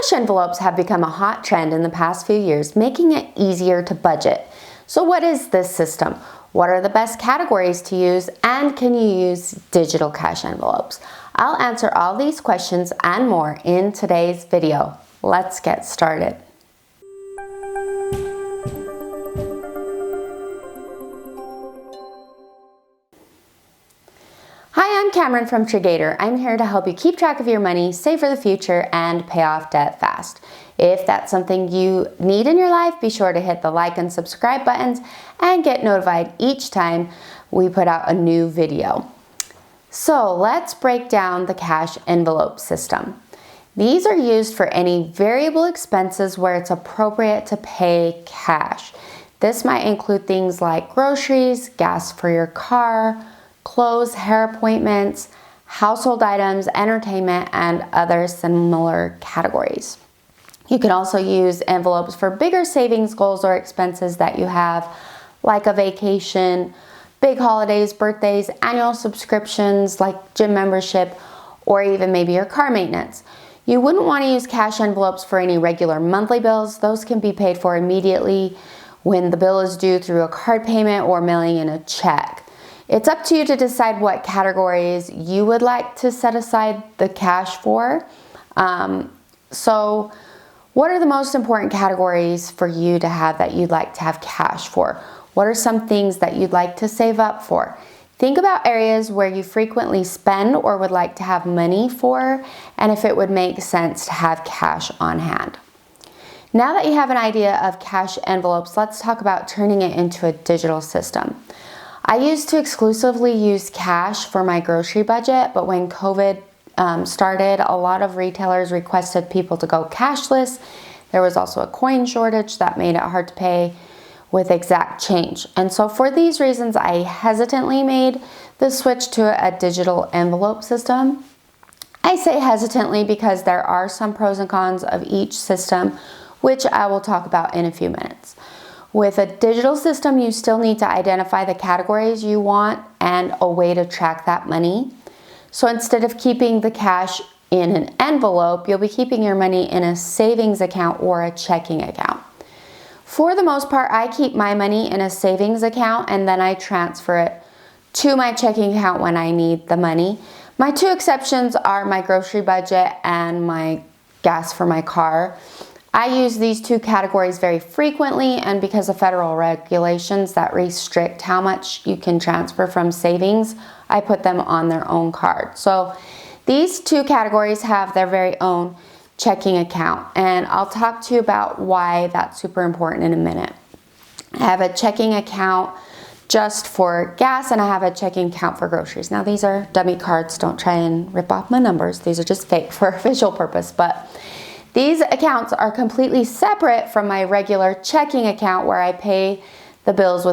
Cash envelopes have become a hot trend in the past few years, making it easier to budget. So what is this system? What are the best categories to use, and can you use digital cash envelopes? I'll answer all these questions and more in today's video. Let's get started. Hi, I'm Cameron from Triggator. I'm here to help you keep track of your money, save for the future, and pay off debt fast. If that's something you need in your life, be sure to hit the like and subscribe buttons and get notified each time we put out a new video. So let's break down the cash envelope system. These are used for any variable expenses where it's appropriate to pay cash. This might include things like groceries, gas for your car, clothes, hair appointments, household items, entertainment, and other similar categories. You can also use envelopes for bigger savings goals or expenses that you have, like a vacation, big holidays, birthdays, annual subscriptions like gym membership, or even maybe your car maintenance. You wouldn't want to use cash envelopes for any regular monthly bills. Those can be paid for immediately when the bill is due through a card payment or mailing in a check. It's up to you to decide what categories you would like to set aside the cash for. So what are the most important categories for you to have that you'd like to have cash for? What are some things that you'd like to save up for? Think about areas where you frequently spend or would like to have money for, and if it would make sense to have cash on hand. Now that you have an idea of cash envelopes, let's talk about turning it into a digital system. I used to exclusively use cash for my grocery budget, but when COVID started, a lot of retailers requested people to go cashless. There was also a coin shortage that made it hard to pay with exact change. And so for these reasons, I hesitantly made the switch to a digital envelope system. I say hesitantly because there are some pros and cons of each system, which I will talk about in a few minutes. With a digital system, you still need to identify the categories you want and a way to track that money. So instead of keeping the cash in an envelope, you'll be keeping your money in a savings account or a checking account. For the most part, I keep my money in a savings account and then I transfer it to my checking account when I need the money. My two exceptions are my grocery budget and my gas for my car. I use these two categories very frequently, and because of federal regulations that restrict how much you can transfer from savings, I put them on their own card. So these two categories have their very own checking account, and I'll talk to you about why that's super important in a minute. I have a checking account just for gas, and I have a checking account for groceries. Now these are dummy cards, don't try and rip off my numbers. These are just fake for a visual purpose, but these accounts are completely separate from my regular checking account where I pay the bills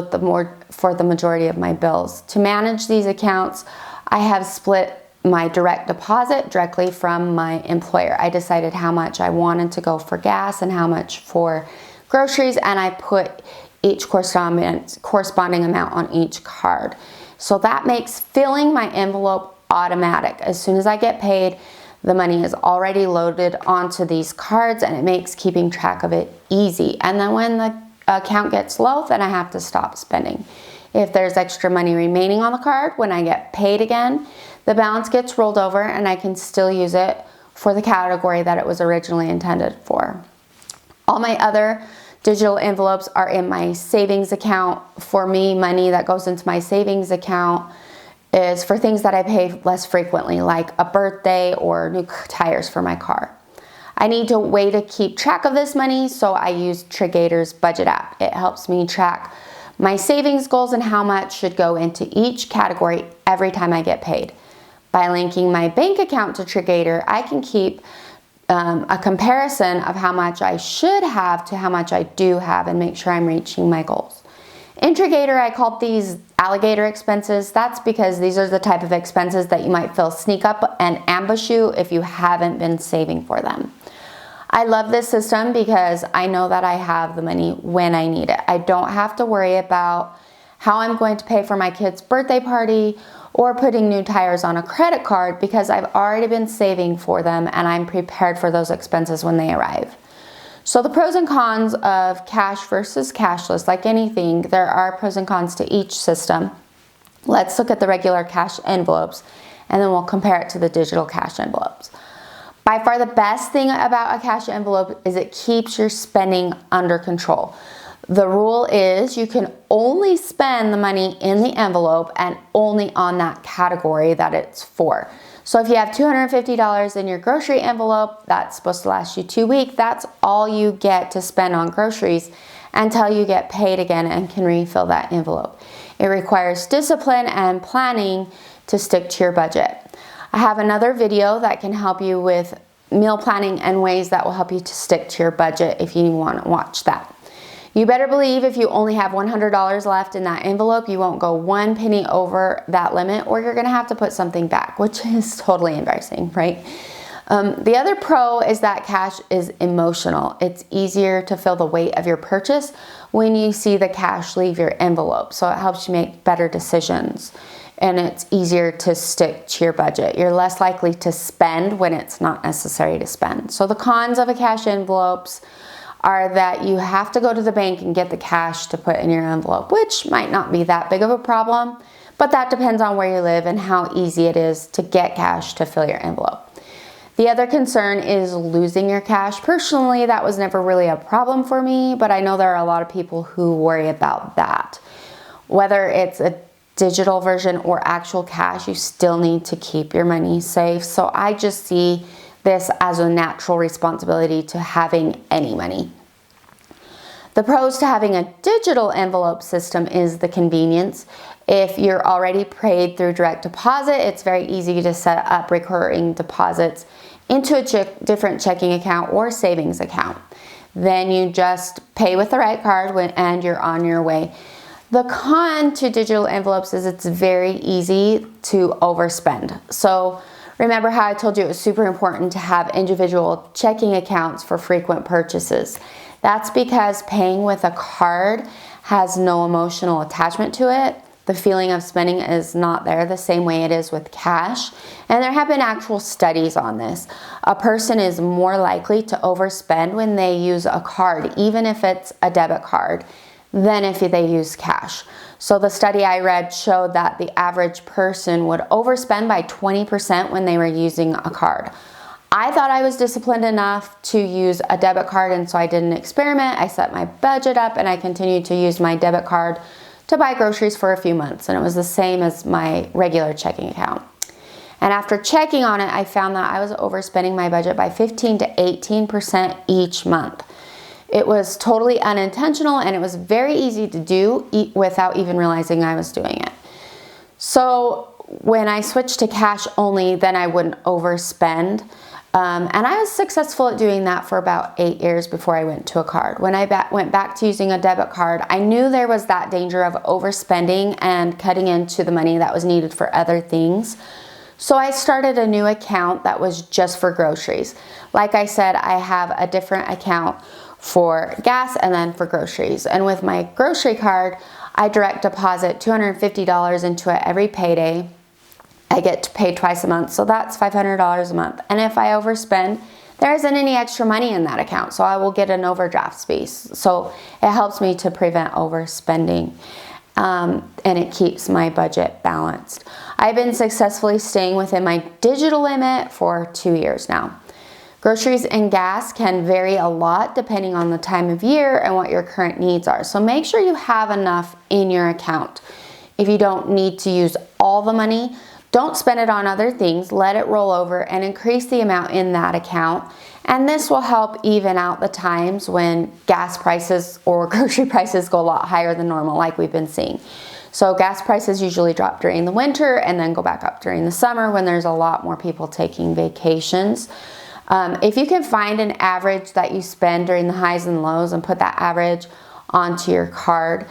for the majority of my bills. To manage these accounts, I have split my direct deposit directly from my employer. I decided how much I wanted to go for gas and how much for groceries, and I put each corresponding amount on each card. So that makes filling my envelope automatic. As soon as I get paid, the money is already loaded onto these cards, and it makes keeping track of it easy. And then when the account gets low, then I have to stop spending. If there's extra money remaining on the card, when I get paid again, the balance gets rolled over and I can still use it for the category that it was originally intended for. All my other digital envelopes are in my savings account. For me, money that goes into my savings account is for things that I pay less frequently, like a birthday or new tires for my car. I need a way to keep track of this money, so I use Triggator's budget app. It helps me track my savings goals and how much should go into each category every time I get paid. By linking my bank account to Triggator, I can keep a comparison of how much I should have to how much I do have and make sure I'm reaching my goals. In Triggator, I called these alligator expenses. That's because these are the type of expenses that you might feel sneak up and ambush you if you haven't been saving for them. I love this system because I know that I have the money when I need it. I don't have to worry about how I'm going to pay for my kid's birthday party or putting new tires on a credit card because I've already been saving for them and I'm prepared for those expenses when they arrive. So the pros and cons of cash versus cashless, like anything, there are pros and cons to each system. Let's look at the regular cash envelopes and then we'll compare it to the digital cash envelopes. By far the best thing about a cash envelope is it keeps your spending under control. The rule is you can only spend the money in the envelope and only on that category that it's for. So if you have $250 in your grocery envelope, that's supposed to last you 2 weeks, that's all you get to spend on groceries until you get paid again and can refill that envelope. It requires discipline and planning to stick to your budget. I have another video that can help you with meal planning and ways that will help you to stick to your budget if you want to watch that. You better believe if you only have $100 left in that envelope, you won't go 1 penny over that limit, or you're gonna have to put something back, which is totally embarrassing, right? The other pro is that cash is emotional. It's easier to feel the weight of your purchase when you see the cash leave your envelope, so it helps you make better decisions. And it's easier to stick to your budget. You're less likely to spend when it's not necessary to spend. So the cons of a cash envelopes are that you have to go to the bank and get the cash to put in your envelope, which might not be that big of a problem, but that depends on where you live and how easy it is to get cash to fill your envelope. The other concern is losing your cash. Personally, that was never really a problem for me, but I know there are a lot of people who worry about that. Whether it's a digital version or actual cash, you still need to keep your money safe. So I just see this as a natural responsibility to having any money. The pros to having a digital envelope system is the convenience. If you're already paid through direct deposit, it's very easy to set up recurring deposits into a different checking account or savings account. Then you just pay with the right card and you're on your way. The con to digital envelopes is it's very easy to overspend. So remember how I told you it was super important to have individual checking accounts for frequent purchases. That's because paying with a card has no emotional attachment to it. The feeling of spending is not there the same way it is with cash. And there have been actual studies on this. A person is more likely to overspend when they use a card, even if it's a debit card, than if they use cash. So the study I read showed that the average person would overspend by 20% when they were using a card. I thought I was disciplined enough to use a debit card, and so I did an experiment. I set my budget up and I continued to use my debit card to buy groceries for a few months, and it was the same as my regular checking account. And after checking on it, I found that I was overspending my budget by 15 to 18% each month. It was totally unintentional and it was very easy to do without even realizing I was doing it. So when I switched to cash only, then I wouldn't overspend. And I was successful at doing that for about 8 years before I went to a card. When I went back to using a debit card, I knew there was that danger of overspending and cutting into the money that was needed for other things. So I started a new account that was just for groceries. Like I said, I have a different account for gas and then for groceries. And with my grocery card, I direct deposit $250 into it every payday. I get to pay twice a month, so that's $500 a month. And if I overspend, there isn't any extra money in that account, so I will get an overdraft space. So it helps me to prevent overspending, and it keeps my budget balanced. I've been successfully staying within my digital limit for 2 years now. Groceries and gas can vary a lot depending on the time of year and what your current needs are. So make sure you have enough in your account. If you don't need to use all the money, don't spend it on other things. Let it roll over and increase the amount in that account. And this will help even out the times when gas prices or grocery prices go a lot higher than normal, like we've been seeing. So gas prices usually drop during the winter and then go back up during the summer when there's a lot more people taking vacations. If you can find an average that you spend during the highs and lows and put that average onto your card,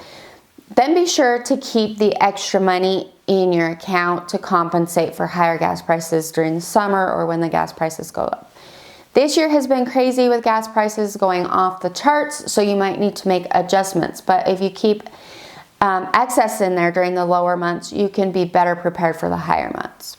then be sure to keep the extra money in your account to compensate for higher gas prices during the summer or when the gas prices go up. This year has been crazy with gas prices going off the charts, so you might need to make adjustments. But if you keep excess in there during the lower months, you can be better prepared for the higher months.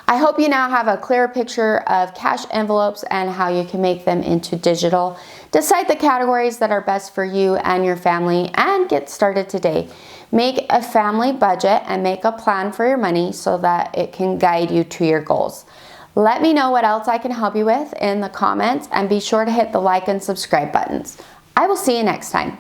I hope you now have a clearer picture of cash envelopes and how you can make them into digital. Decide the categories that are best for you and your family and get started today. Make a family budget and make a plan for your money so that it can guide you to your goals. Let me know what else I can help you with in the comments, and be sure to hit the like and subscribe buttons. I will see you next time.